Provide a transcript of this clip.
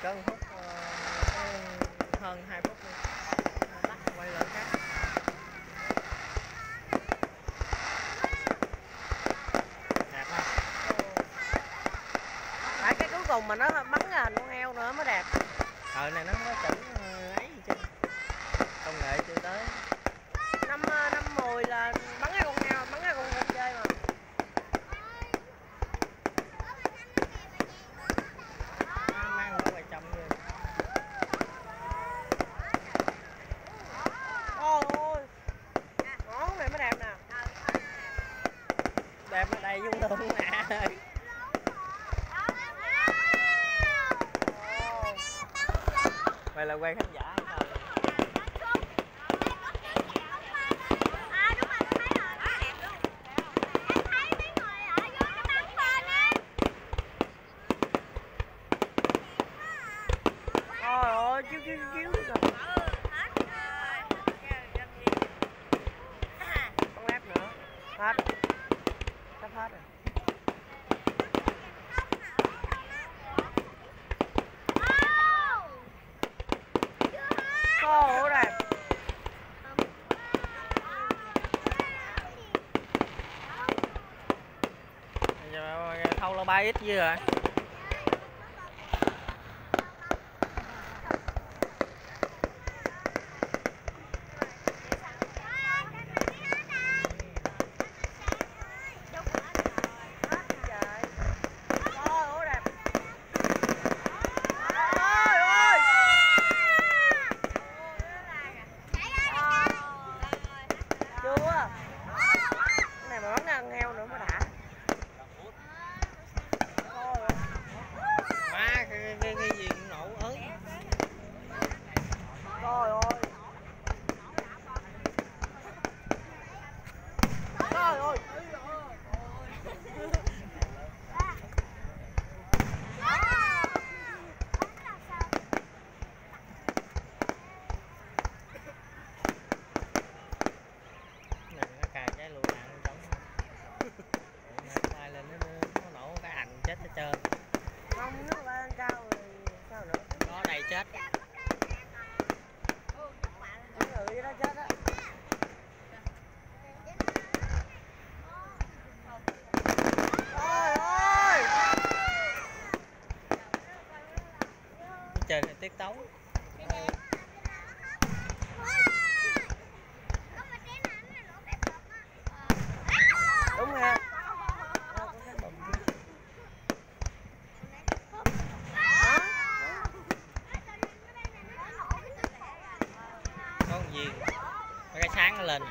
có 1 phút, hơn 2 phút luôn. Tắt quay lên khác. Đẹp không? Phải cái cuối cùng mà nó bắn ra hình con heo nữa mới đẹp. Này nó có chỉnh ấy gì chứ. Công nghệ chưa tới. Năm 10 là bắn ra con heo, bắn ra con chơi mà. Mang qua ngoài trong rồi. Ôi ôi. Ngón này mới đẹp nè. Đẹp ở đây dung lượng nè. Vậy là quay khán giả hay sao? Ôi ôi, chiếu rồi. Con lép nữa. Hết. Sắp hết rồi. Cô đẹp. Thâu là 3x dư rồi. Này mà bắn ra con heo nữa mới đã. Má cái gì cũng nổ ớn. Trời ơi. Trời ơi. Cài cái lựu đạn trong ai lên nó nổ cái hành chết hết trơn. Không, nước lên cao rồi sao nữa? Có đầy chết. Những người vậy đó chết á. Ôi ơi. Chơi này tiết tấu. Đúng ha. Có gì cái sáng nó lên.